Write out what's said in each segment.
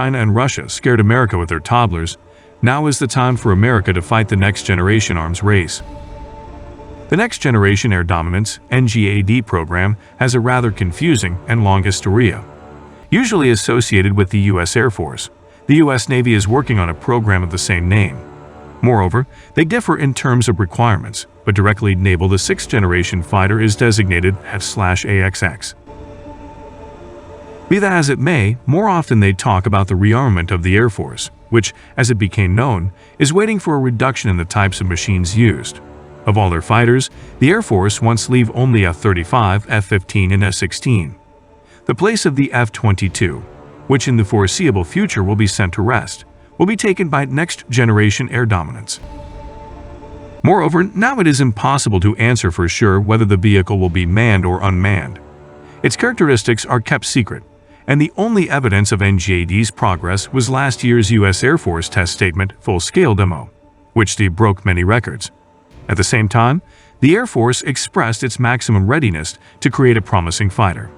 China and Russia scared America with their toddlers, now is the time for America to fight the next-generation arms race. The Next Generation Air Dominance (NGAD) program has a rather confusing and long historia. Usually associated with the U.S. Air Force, the U.S. Navy is working on a program of the same name. Moreover, they differ in terms of requirements, but directly enable the sixth-generation fighter is designated F/AXX. Be that as it may, more often they talk about the rearmament of the Air Force, which, as it became known, is waiting for a reduction in the types of machines used. Of all their fighters, the Air Force wants to leave only F-35, F-15, and F-16. The place of the F-22, which in the foreseeable future will be sent to rest, will be taken by next-generation air dominance. Moreover, now it is impossible to answer for sure whether the vehicle will be manned or unmanned. Its characteristics are kept secret, and the only evidence of NGAD's progress was last year's U.S. Air Force test statement full-scale demo, which broke many records. At the same time, the Air Force expressed its maximum readiness to create a promising fighter.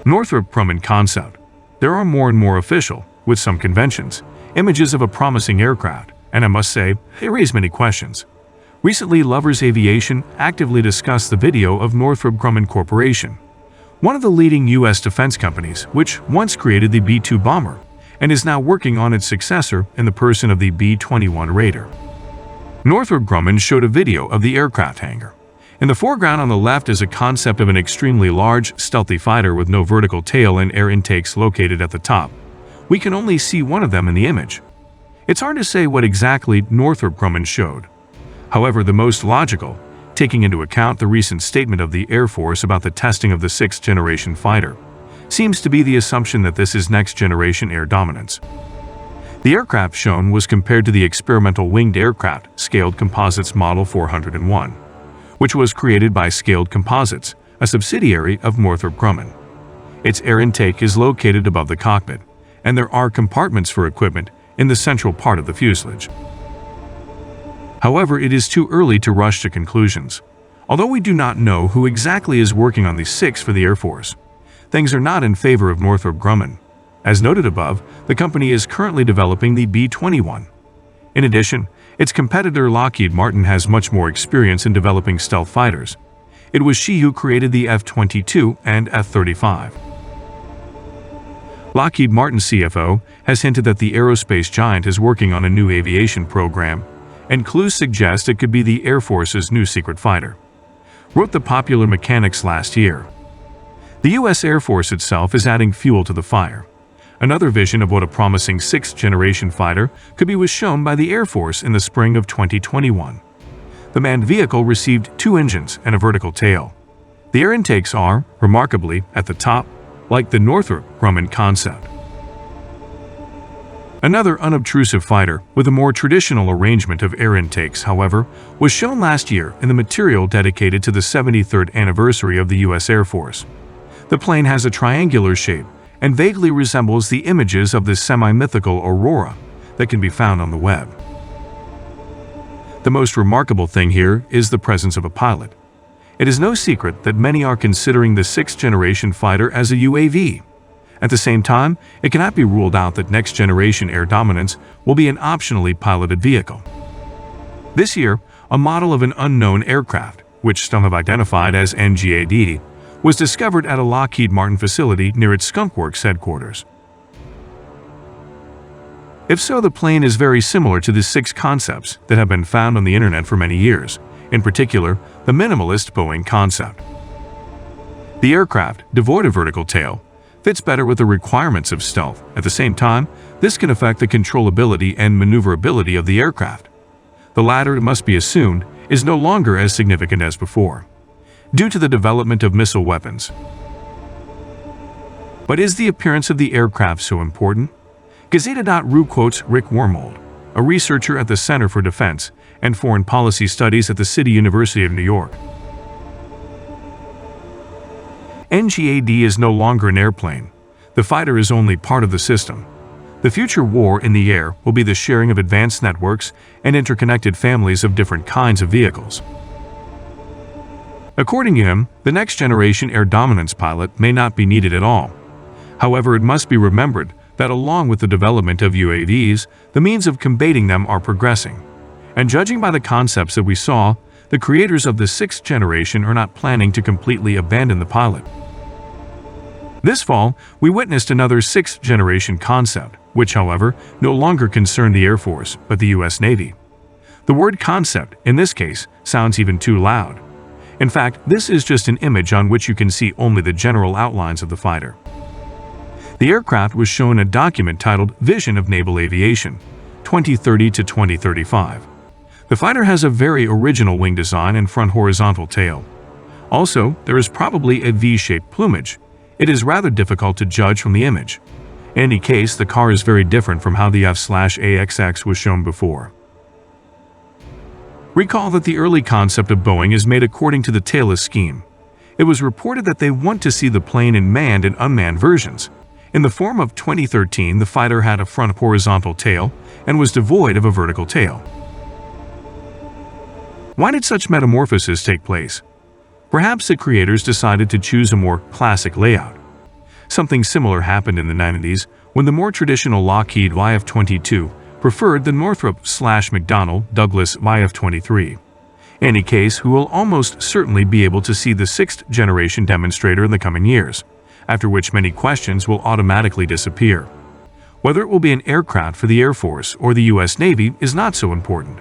Northrop Grumman concept. There are more and more official, with some conventions, images of a promising aircraft, and I must say, they raise many questions. Recently, Lovers Aviation actively discussed the video of Northrop Grumman Corporation, one of the leading U.S. defense companies which once created the B-2 bomber and is now working on its successor in the person of the B-21 Raider. Northrop Grumman showed a video of the aircraft hangar. In the foreground on the left is a concept of an extremely large, stealthy fighter with no vertical tail and air intakes located at the top. We can only see one of them in the image. It's hard to say what exactly Northrop Grumman showed. However, the most logical, taking into account the recent statement of the Air Force about the testing of the sixth-generation fighter, seems to be the assumption that this is next-generation air dominance. The aircraft shown was compared to the experimental winged aircraft Scaled Composites Model 401, which was created by Scaled Composites, a subsidiary of Northrop Grumman. Its air intake is located above the cockpit, and there are compartments for equipment in the central part of the fuselage. However, it is too early to rush to conclusions. Although we do not know who exactly is working on the six for the Air Force, things are not in favor of Northrop Grumman. As noted above, the company is currently developing the B-21. In addition, its competitor Lockheed Martin has much more experience in developing stealth fighters. It was she who created the F-22 and F-35. Lockheed Martin CFO has hinted that the aerospace giant is working on a new aviation program, and clues suggest it could be the Air Force's new secret fighter. Wrote the Popular Mechanics last year. The U.S. Air Force itself is adding fuel to the fire. Another vision of what a promising sixth-generation fighter could be was shown by the Air Force in the spring of 2021. The manned vehicle received 2 engines and a vertical tail. The air intakes are, remarkably, at the top, like the Northrop Grumman concept. Another unobtrusive fighter with a more traditional arrangement of air intakes, however, was shown last year in the material dedicated to the 73rd anniversary of the U.S. Air Force. The plane has a triangular shape and vaguely resembles the images of the semi-mythical Aurora that can be found on the web. The most remarkable thing here is the presence of a pilot. It is no secret that many are considering the sixth-generation fighter as a UAV. At the same time, it cannot be ruled out that next-generation air dominance will be an optionally piloted vehicle. This year, a model of an unknown aircraft, which some have identified as NGAD, was discovered at a Lockheed Martin facility near its Skunk Works headquarters. If so, the plane is very similar to the 6 concepts that have been found on the internet for many years, in particular, the minimalist Boeing concept. The aircraft, devoid of vertical tail, fits better with the requirements of stealth. At the same time, this can affect the controllability and maneuverability of the aircraft. The latter, it must be assumed, is no longer as significant as before, due to the development of missile weapons. But is the appearance of the aircraft so important? Gazeta.ru quotes Rick Wormold, a researcher at the Center for Defense and Foreign Policy Studies at the City University of New York. NGAD is no longer an airplane. The fighter is only part of the system. The future war in the air will be the sharing of advanced networks and interconnected families of different kinds of vehicles. According to him, the next-generation air dominance pilot may not be needed at all. However, it must be remembered that along with the development of UAVs, the means of combating them are progressing. And judging by the concepts that we saw, the creators of the sixth generation are not planning to completely abandon the pilot. This fall, we witnessed another sixth generation concept, which, however, no longer concerned the Air Force, but the US Navy. The word concept, in this case, sounds even too loud. In fact, this is just an image on which you can see only the general outlines of the fighter. The aircraft was shown a document titled Vision of Naval Aviation, 2030 to 2035. The fighter has a very original wing design and front horizontal tail. Also, there is probably a V-shaped plumage. It is rather difficult to judge from the image. In any case, the car is very different from how the F/AXX was shown before. Recall that the early concept of Boeing is made according to the tailless scheme. It was reported that they want to see the plane in manned and unmanned versions. In the form of 2013, the fighter had a front horizontal tail and was devoid of a vertical tail. Why did such metamorphosis take place? Perhaps the creators decided to choose a more classic layout. Something similar happened in the 90s when the more traditional Lockheed YF-22 preferred the Northrop/McDonnell Douglas YF-23. In any case, we will almost certainly be able to see the sixth generation demonstrator in the coming years, after which many questions will automatically disappear. Whether it will be an aircraft for the Air Force or the US Navy is not so important.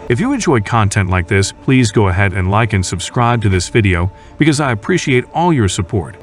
If you enjoy content like this, please go ahead and like and subscribe to this video because I appreciate all your support.